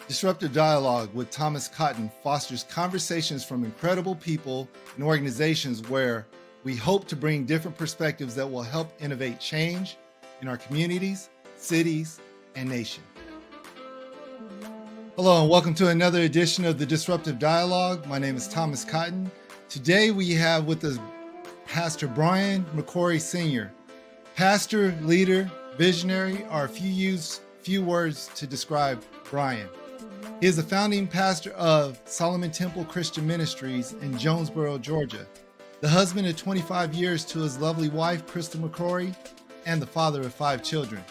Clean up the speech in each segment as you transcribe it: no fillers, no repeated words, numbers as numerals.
Disruptive Dialogue with Thomas Cotton fosters conversations from incredible people and organizations where we hope to bring different perspectives that will help innovate change in our communities, cities, and nation. Hello, and welcome to another edition of the Disruptive Dialogue. My name is Thomas Cotton. Today we have with us Pastor Brian McCrory Sr. Pastor, leader, visionary are a few words to describe Brian. He is the founding pastor of Solomon Temple Christian Ministries in Jonesboro, Georgia, the husband of 25 years to his lovely wife, Krista McCrory, and the father of 5 children.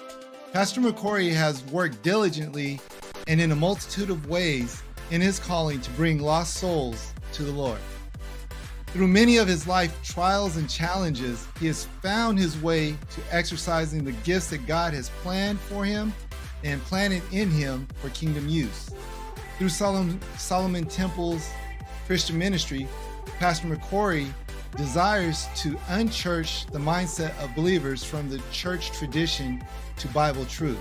Pastor McCrory has worked diligently and in a multitude of ways in his calling to bring lost souls to the Lord. Through many of his life trials and challenges, he has found his way to exercising the gifts that God has planned for him and planted in him for kingdom use. Through Solomon Temple's Christian ministry, Pastor McCrory desires to unchurch the mindset of believers from the church tradition to Bible truth.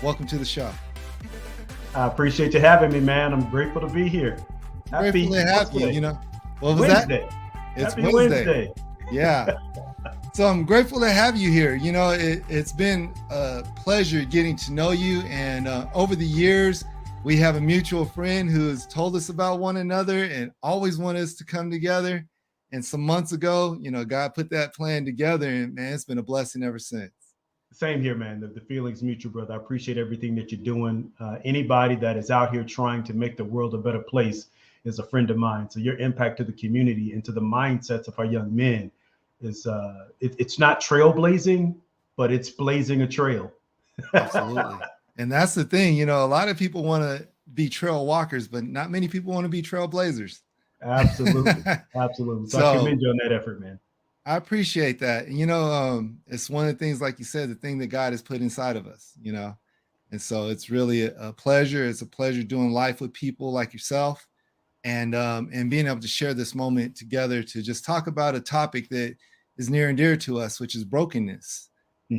Welcome to the show. I appreciate you having me, man. I'm grateful to be here. Grateful to have you. What was Wednesday. that? It's Happy Wednesday. Yeah. So I'm grateful to have you here. It's been a pleasure getting to know you. And over the years, we have a mutual friend who has told us about one another and always wanted us to come together. And some months ago, God put that plan together, and man, it's been a blessing ever since. Same here, man. The feeling's mutual, brother. I appreciate everything that you're doing. Anybody that is out here trying to make the world a better place is a friend of mine. So your impact to the community and to the mindsets of our young men is it's not trailblazing, but it's blazing a trail. Absolutely. And that's the thing, a lot of people want to be trail walkers, but not many people want to be trailblazers. Absolutely. Absolutely. So I commend you on that effort, man. I appreciate that. It's one of the things, like you said, the thing that God has put inside of us, and so it's really a pleasure. It's a pleasure doing life with people like yourself and being able to share this moment together to just talk about a topic that is near and dear to us, which is brokenness.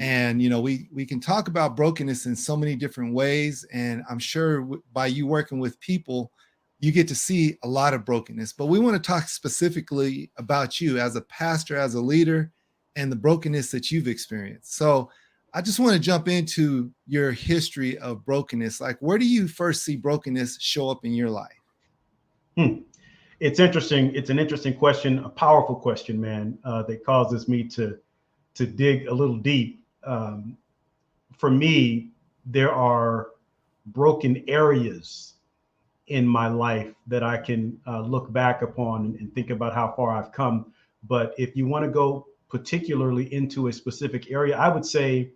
And, we can talk about brokenness in so many different ways. And I'm sure by you working with people, you get to see a lot of brokenness. But we want to talk specifically about you as a pastor, as a leader, and the brokenness that you've experienced. So I just want to jump into your history of brokenness. Like, where do you first see brokenness show up in your life? It's interesting. It's an interesting question, a powerful question, man, that causes me to dig a little deep. For me, there are broken areas in my life that I can look back upon and think about how far I've come. But if you want to go particularly into a specific area, I would say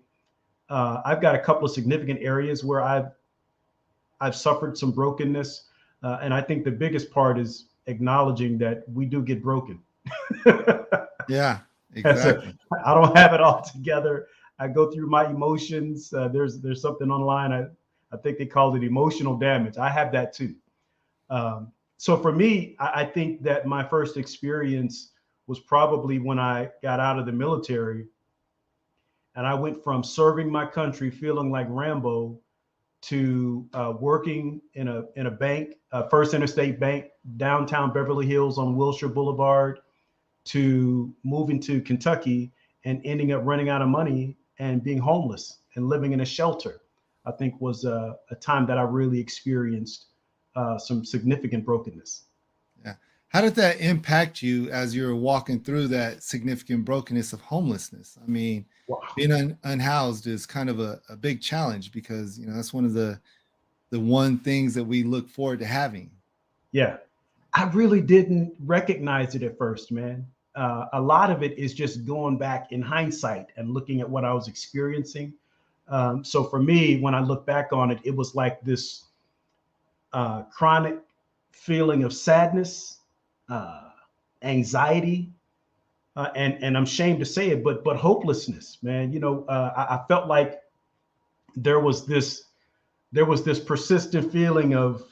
I've got a couple of significant areas where I've suffered some brokenness. And I think the biggest part is acknowledging that we do get broken. Yeah, exactly. I don't have it all together. I go through my emotions. There's something online. I think they call it emotional damage. I have that too. So for me, I think that my first experience was probably when I got out of the military, and I went from serving my country, feeling like Rambo, to working in a bank, First Interstate Bank, downtown Beverly Hills on Wilshire Boulevard, to moving to Kentucky and ending up running out of money and being homeless and living in a shelter. I think was a time that I really experienced some significant brokenness. Yeah. How did that impact you as you were walking through that significant brokenness of homelessness? I mean, wow. Being unhoused is kind of a big challenge because, that's one of the one things that we look forward to having. Yeah, I really didn't recognize it at first, man. A lot of it is just going back in hindsight and looking at what I was experiencing. So for me, when I look back on it, it was like this chronic feeling of sadness, anxiety, and I'm ashamed to say it, but hopelessness, man. I felt like there was this persistent feeling of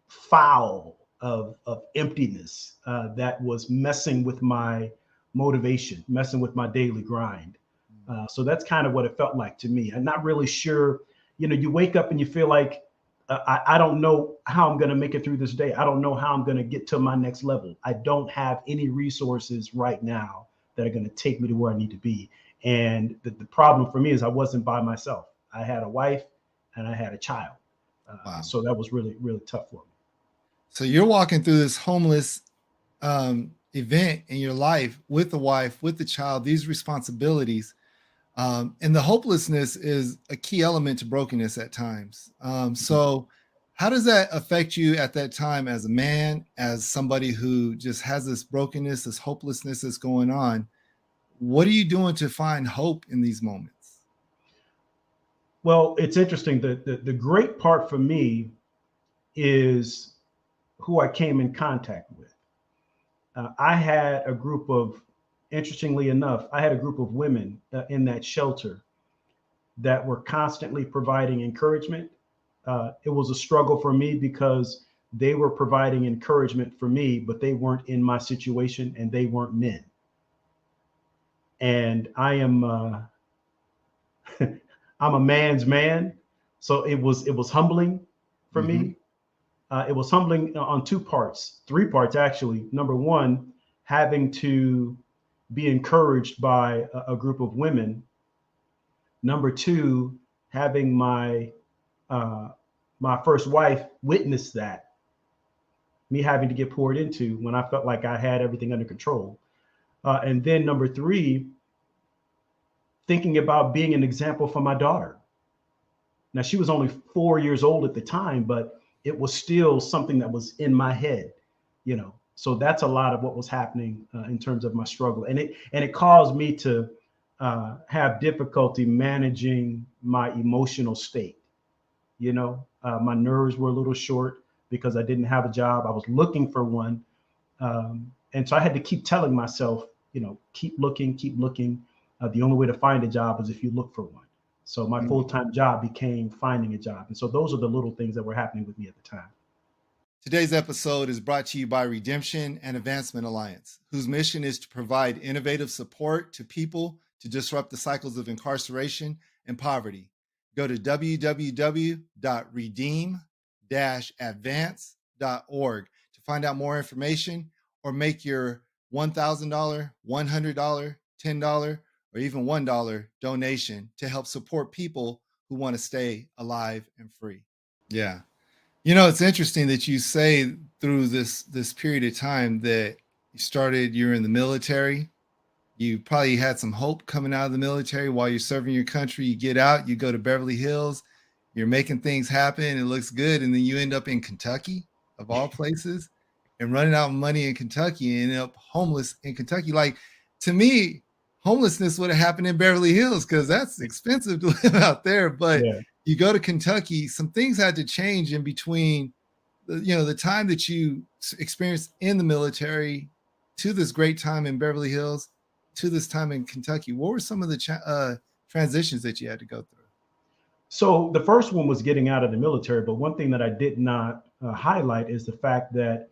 foul, of emptiness that was messing with my motivation, messing with my daily grind. So that's kind of what it felt like to me. I'm not really sure. You wake up and you feel like I don't know how I'm going to make it through this day. I don't know how I'm going to get to my next level. I don't have any resources right now that are going to take me to where I need to be. And the problem for me is I wasn't by myself. I had a wife and I had a child. Wow. So that was really, really tough for me. So you're walking through this homeless event in your life with the wife, with the child, these responsibilities. And the hopelessness is a key element to brokenness at times. So how does that affect you at that time as a man, as somebody who just has this brokenness, this hopelessness that's going on? What are you doing to find hope in these moments? Well, it's interesting. The great part for me is who I came in contact with. I had a group of, interestingly enough, I had a group of women in that shelter that were constantly providing encouragement. It was a struggle for me because they were providing encouragement for me, but they weren't in my situation and they weren't men. And I am, I'm a man's man, so it was humbling for me. It was humbling on two parts, three parts actually. Number one, having to be encouraged by a group of women. Number two, having uh, my first wife witness that, me having to get poured into when I felt like I had everything under control. And then number three, thinking about being an example for my daughter. Now, she was only 4 years old at the time, but it was still something that was in my head, you know. So that's a lot of what was happening in terms of my struggle, and it caused me to have difficulty managing my emotional state. You know, my nerves were a little short because I didn't have a job. I was looking for one, and so I had to keep telling myself, you know, keep looking, keep looking. The only way to find a job is if you look for one. So my full-time job became finding a job. And so those are the little things that were happening with me at the time. Today's episode is brought to you by Redemption and Advancement Alliance, whose mission is to provide innovative support to people to disrupt the cycles of incarceration and poverty. Go to www.redeem-advance.org to find out more information or make your $1,000, $100, $10, or even $1 donation to help support people who want to stay alive and free. Yeah. You know, it's interesting that you say through this period of time that you're in the military. You probably had some hope coming out of the military while you're serving your country. You get out, you go to Beverly Hills, you're making things happen, it looks good, and then you end up in Kentucky, of all places, and running out of money in Kentucky and end up homeless in Kentucky. Like, to me, homelessness would have happened in Beverly Hills because that's expensive to live out there. But Yeah. you go to Kentucky, some things had to change in between the time that you experienced in the military to this great time in Beverly Hills to this time in Kentucky. What were some of the transitions that you had to go through? So the first one was getting out of the military. But one thing that I did not highlight is the fact that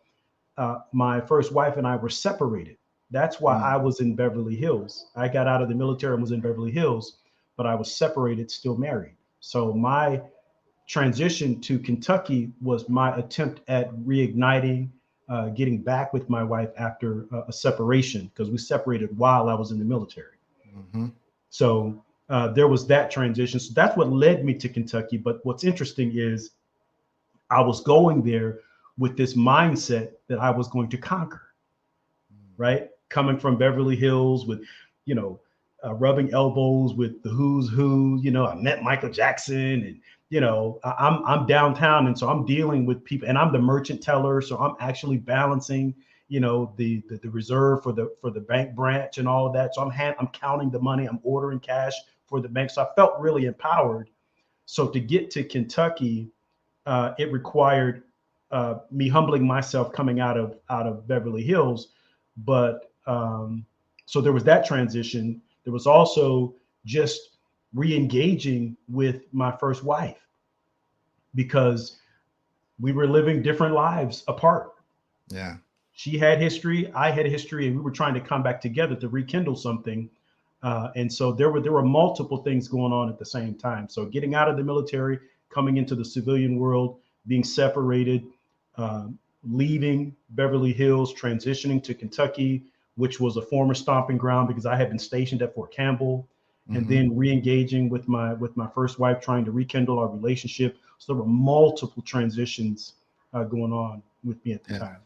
my first wife and I were separated. That's why I was in Beverly Hills. I got out of the military and was in Beverly Hills, but I was separated, still married. So my transition to Kentucky was my attempt at reigniting, getting back with my wife after a separation, because we separated while I was in the military. So there was that transition. So that's what led me to Kentucky. But what's interesting is I was going there with this mindset that I was going to conquer, right? Coming from Beverly Hills with, you know, rubbing elbows with the who's who, you know, I met Michael Jackson, and, you know, I'm downtown. And so I'm dealing with people, and I'm the merchant teller. So I'm actually balancing, you know, the reserve for the bank branch and all of that. So I'm counting the money, I'm ordering cash for the bank. So I felt really empowered. So to get to Kentucky, it required me humbling myself coming out of Beverly Hills. But so there was that transition. There was also just re-engaging with my first wife, because we were living different lives apart. Yeah. She had history, I had history, and we were trying to come back together to rekindle something. And so there were multiple things going on at the same time. So getting out of the military, coming into the civilian world, being separated, leaving Beverly Hills, transitioning to Kentucky, which was a former stomping ground because I had been stationed at Fort Campbell, and then re-engaging with my first wife, trying to rekindle our relationship. So there were multiple transitions going on with me at the time.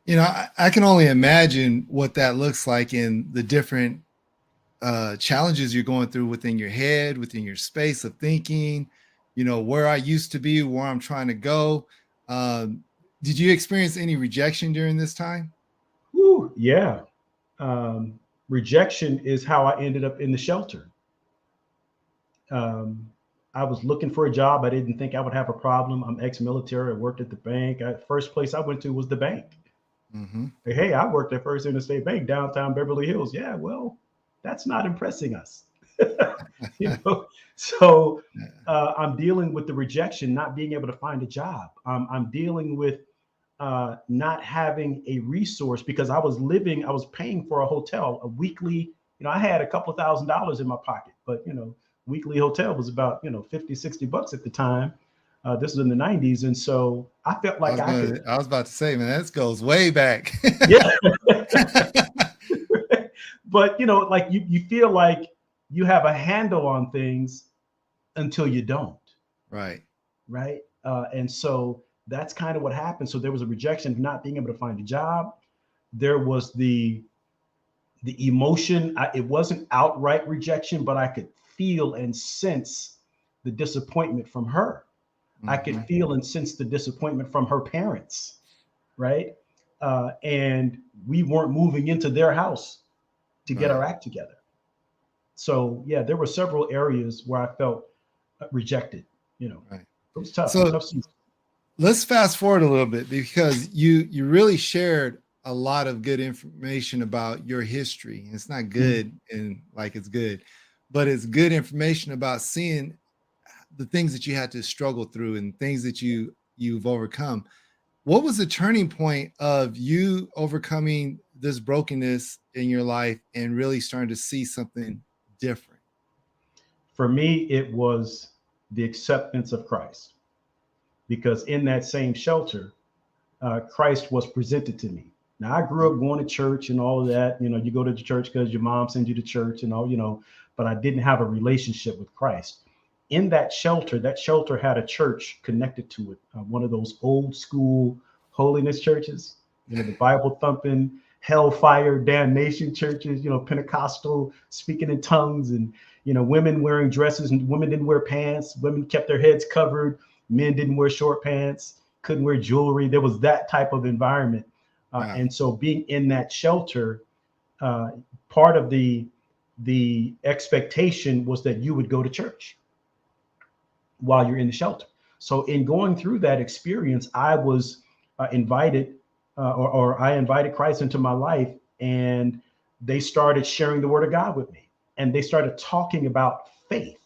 You know, I can only imagine what that looks like in the different challenges you're going through within your head, within your space of thinking, you know, where I used to be, where I'm trying to go. Did you experience any rejection during this time? Whew, yeah. Rejection is how I ended up in the shelter. I was looking for a job. I didn't think I would have a problem. I'm ex-military. I worked at the bank. First place I went to was the bank. Hey, I worked at First Interstate Bank, downtown Beverly Hills. Yeah, well, that's not impressing us. You know, so I'm dealing with the rejection, not being able to find a job. I'm dealing with not having a resource because I was paying for a hotel, a weekly, you know, I had a couple of $1,000s in my pocket, but, you know, weekly hotel was about, you know, 50, 60 bucks at the time. This was in the 90s. And so I felt like I was about to say, man, this goes way back. Yeah. But, you know, like you feel like you have a handle on things until you don't. Right. Right. And so that's kind of what happened. So there was a rejection of not being able to find a job. There was the emotion. It wasn't outright rejection, but I could feel and sense the disappointment from her. I could feel and sense the disappointment from her parents. Right. And we weren't moving into their house to get our act together. So yeah, there were several areas where I felt rejected. You know, it was tough. So tough season. Let's fast forward a little bit because you really shared a lot of good information about your history. It's not good and like it's good, but it's good information about seeing the things that you had to struggle through and things that you've overcome. What was the turning point of you overcoming this brokenness in your life and really starting to see something different? For me, it was the acceptance of Christ, because in that same shelter, Christ was presented to me. Now, I grew up going to church and all of that. You know, you go to the church because your mom sends you to church and all, you know, but I didn't have a relationship with Christ. In that shelter had a church connected to it, one of those old school holiness churches, you know, the Bible thumping, hellfire, damnation churches, you know, Pentecostal, speaking in tongues, and, you know, women wearing dresses and women didn't wear pants. Women kept their heads covered. Men didn't wear short pants, couldn't wear jewelry. There was that type of environment. And so being in that shelter, part of the expectation was that you would go to church while you're in the shelter. So in going through that experience, I was invited, or I invited Christ into my life, and they started sharing the word of God with me, and they started talking about faith.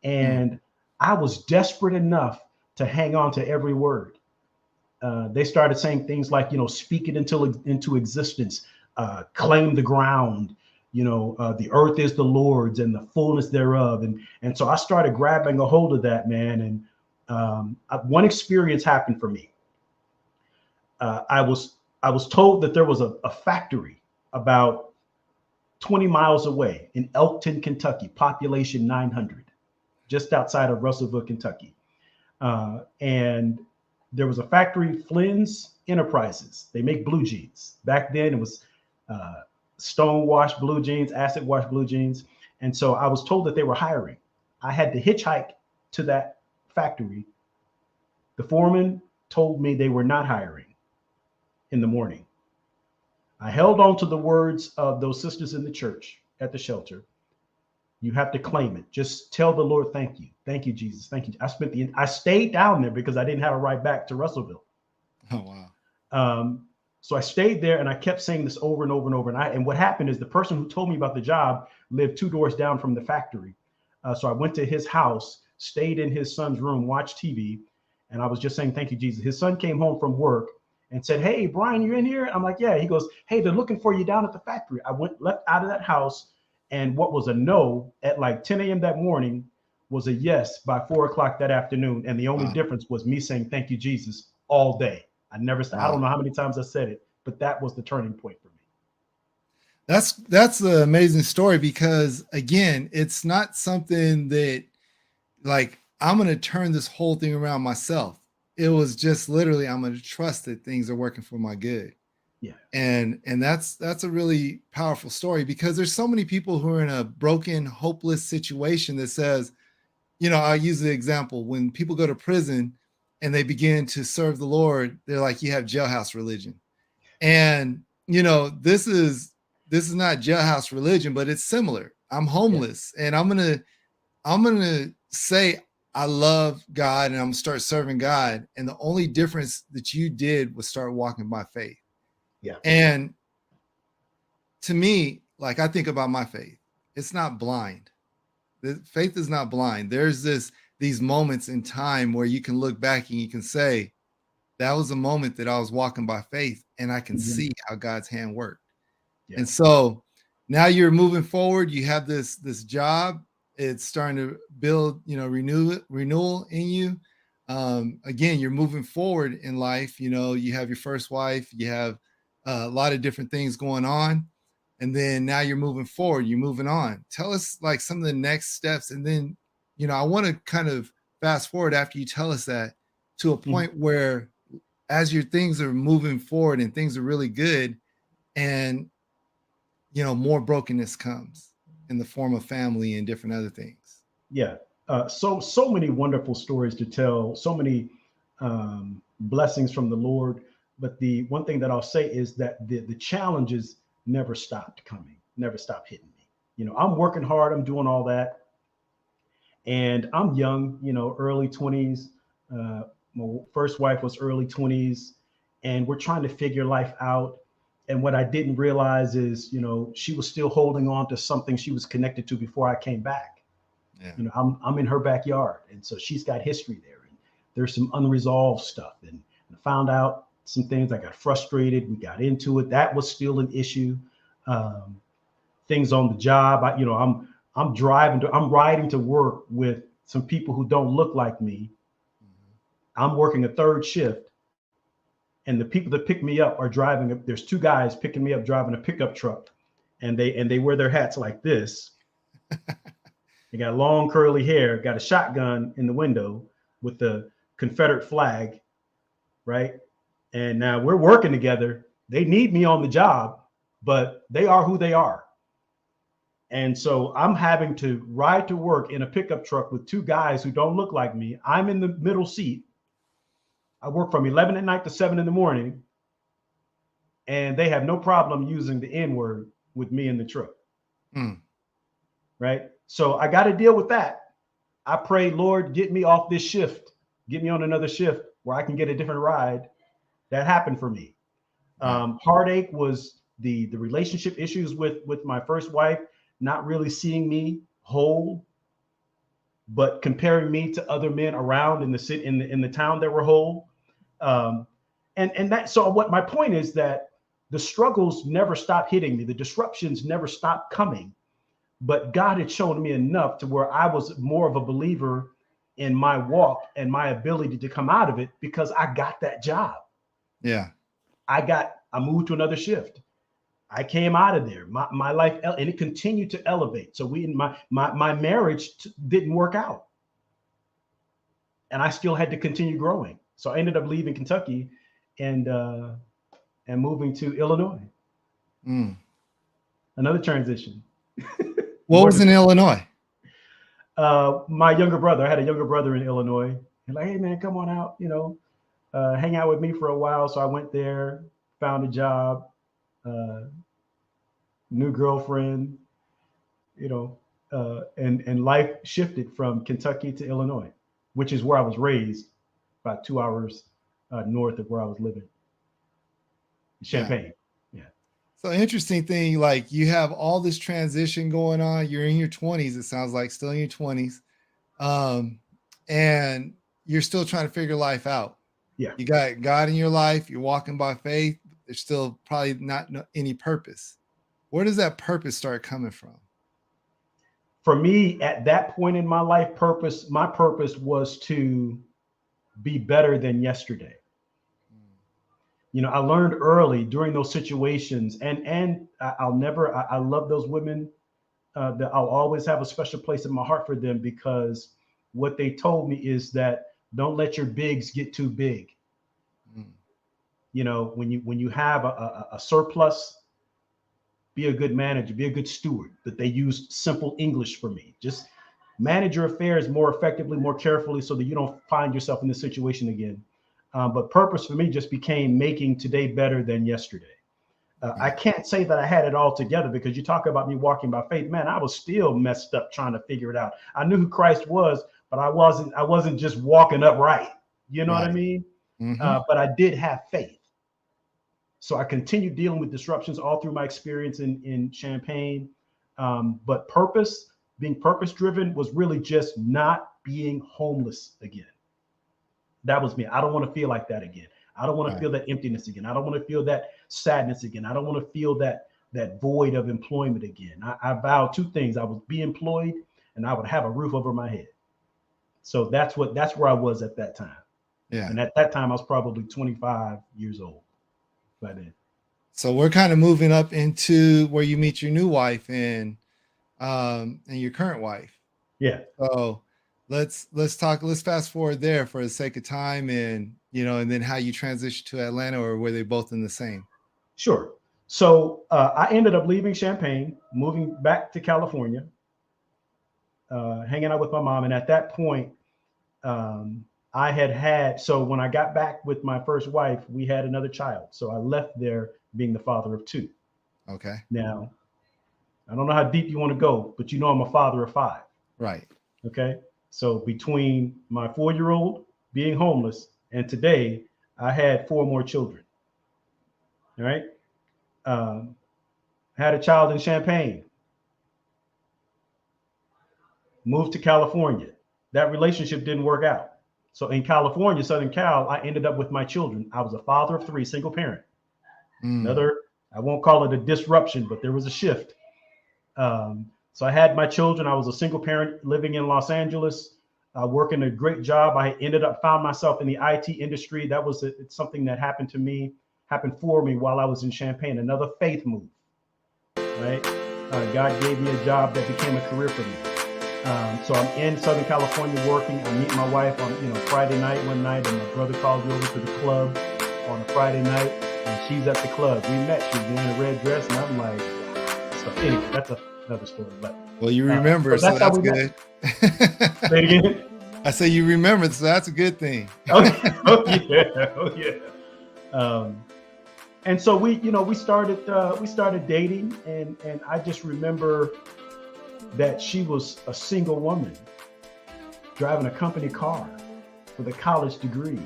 And I was desperate enough to hang on to every word. They started saying things like, you know, speak it into existence, claim the ground, you know, the earth is the Lord's and the fullness thereof. And so I started grabbing a hold of that, man. And one experience happened for me. I was told that there was a factory about 20 miles away in Elkton, Kentucky, population 900, just outside of Russellville, Kentucky. And there was a factory, Flynn's Enterprises. They make blue jeans. Back then, it was stone washed blue jeans, acid washed blue jeans. And so I was told that they were hiring. I had to hitchhike to that factory. The foreman told me they were not hiring in the morning. I held on to the words of those sisters in the church at the shelter. You have to claim it. Just tell the Lord, thank you. Thank you, Jesus. Thank you. I stayed down there because I didn't have a ride back to Russellville. Oh, wow. So I stayed there and I kept saying this over and over and over. And what happened is the person who told me about the job lived 2 doors down from the factory. So I went to his house, stayed in his son's room, watched TV. And I was just saying, thank you, Jesus. His son came home from work and said, hey, Brian, you're in here? I'm like, yeah. He goes, hey, they're looking for you down at the factory. I left out of that house. And what was a no at like 10 a.m. that morning was a yes by 4 o'clock that afternoon. And the only Wow. difference was me saying, "Thank you, Jesus," all day. I never said, I don't Wow. know how many times I said it, but that was the turning point for me. That's an amazing story, because again, it's not something that, like, I'm going to turn this whole thing around myself. It was just literally, I'm going to trust that things are working for my good. Yeah. And that's a really powerful story, because there's so many people who are in a broken, hopeless situation that says, I'll use the example when people go to prison and they begin to serve the Lord, they're like, you have jailhouse religion. And this is not jailhouse religion, but it's similar. I'm homeless, and I'm gonna say I love God, and I'm gonna start serving God. And the only difference that you did was start walking by faith. Yeah. And to me, like, I think about my faith, it's not blind. The faith is not blind. There's these moments in time where you can look back and you can say, that was a moment that I was walking by faith, and I can Mhm. see how God's hand worked. Yeah. And so now you're moving forward. You have this job. It's starting to build, renewal in you. Again, you're moving forward in life. You have your first wife. You have a lot of different things going on, and then now you're moving forward. You're moving on. Tell us, like, some of the next steps, and then I want to kind of fast forward after you tell us that, to a Mhm. point where, as your things are moving forward and things are really good, and more brokenness comes in the form of family and different other things. Yeah. So many wonderful stories to tell, so many blessings from the Lord. But the one thing that I'll say is that the challenges never stopped coming, never stopped hitting me. I'm working hard, I'm doing all that, and I'm young, early 20s. My first wife was early 20s, and we're trying to figure life out. And what I didn't realize is, she was still holding on to something she was connected to before I came back. Yeah. I'm in her backyard, and so she's got history there, and there's some unresolved stuff. And I found out some things. I got frustrated. We got into it. That was still an issue. Um, Things on the job. I'm driving to, I'm riding to work with some people who don't look like me. I'm working a third shift, and the people that pick me up are driving. There's two guys picking me up driving a pickup truck, and they wear their hats like this. They got long curly hair, got a shotgun in the window with the Confederate flag, right? And now we're working together. They need me on the job, but they are who they are. And so I'm having to ride to work in a pickup truck with two guys who don't look like me. I'm in the middle seat. I work from 11 at night to 7 in the morning, and they have no problem using the N word with me in the truck. Mm. Right. So I got to deal with that. I pray, Lord, get me off this shift, get me on another shift where I can get a different ride. That happened for me. Wow. Heartache was the relationship issues with my first wife, not really seeing me whole, but comparing me to other men around in the city, in the town that were whole. Um, and that, so what my point is that the struggles never stopped hitting me, the disruptions never stopped coming, but God had shown me enough to where I was more of a believer in my walk and my ability to come out of it, because I got that job. Yeah. I moved to another shift. I came out of there. My life, and it continued to elevate. So my marriage didn't work out, and I still had to continue growing. So I ended up leaving Kentucky and moving to Illinois. Mm. Another transition. What More was in disrupt. Illinois? My younger brother. I had a younger brother in Illinois. And like, hey man, come on out. Hang out with me for a while. So I went there, found a job, uh, new girlfriend. You know, and life shifted from Kentucky to Illinois, which is where I was raised, about 2 hours north of where I was living, Yeah. Champaign. Yeah. So interesting thing, like, you have all this transition going on. You're in your 20s, it sounds like, still in your 20s. And you're still trying to figure life out. Yeah. You got God in your life, you're walking by faith. There's still probably not any purpose. Where does that purpose start coming from? for me, at that point in my life, my purpose was to be better than yesterday. I learned early during those situations, and I love those women. That I'll always have a special place in my heart for them, because what they told me is that don't let your bigs get too big. When you have a surplus, be a good manager, be a good steward. That they used simple English for me. Just manage your affairs more effectively, more carefully, so that you don't find yourself in this situation again. But purpose for me just became making today better than yesterday. I can't say that I had it all together, because you talk about me walking by faith, man, I was still messed up trying to figure it out. I knew who Christ was, but I wasn't just walking upright. You know what I mean? But I did have faith. So I continued dealing with disruptions all through my experience in Champaign. But being purpose driven was really just not being homeless again. That was me. I don't want to feel like that again. I don't want to feel that emptiness again. I don't want to feel that sadness again. I don't want to feel that void of employment again. I vowed two things. I would be employed, and I would have a roof over my head. So that's where I was at that time. Yeah. And at that time, I was probably 25 years old by then. So we're kind of moving up into where you meet your new wife and your current wife. Yeah. So let's fast forward there for the sake of time, and then how you transitioned to Atlanta, or were they both in the same? Sure. So I ended up leaving Champaign, moving back to California, hanging out with my mom. And at that point, so when I got back with my first wife, we had another child. So I left there being the father of two. Okay. Now, I don't know how deep you want to go, but I'm a father of 5. Right. Okay. So between my 4-year-old being homeless and today, I had 4 more children. All right. Had a child in Champaign. Moved to California. That relationship didn't work out. So in California, Southern Cal, I ended up with my children. I was a father of 3, single parent. I won't call it a disruption, but there was a shift. So I had my children. I was a single parent living in Los Angeles, working a great job. I found myself in the IT industry. That was something that happened for me while I was in Champaign. Another faith move, right? God gave me a job that became a career for me. So I'm in Southern California working. I meet my wife on Friday night one night, and my brother calls me over to the club on a Friday night, and she's at the club. We met. She was wearing a red dress, and I'm like, wow. So anyway, that's another story. But well, you remember, so that's good. Say it again. I say you remembered, so that's a good thing. Oh yeah. And so we started dating, and I just remember that she was a single woman driving a company car with a college degree,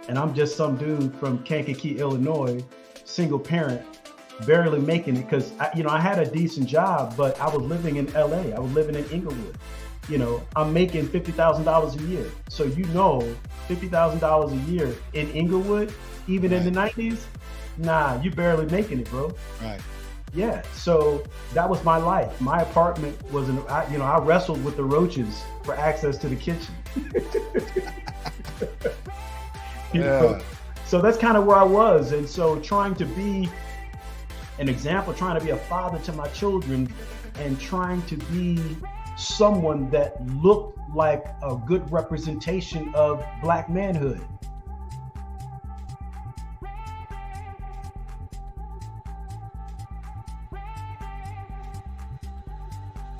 and I'm just some dude from Kankakee, Illinois, single parent, barely making it, because I had a decent job, but I was living in LA. I was living in Inglewood. I'm making $50,000 a year. So $50,000 a year in Inglewood, even in the 90s, nah, you barely making it, bro. Right. Yeah. So that was my life. My apartment was I wrestled with the roaches for access to the kitchen. So that's kind of where I was. And so trying to be an example, trying to be a father to my children, and trying to be someone that looked like a good representation of Black manhood.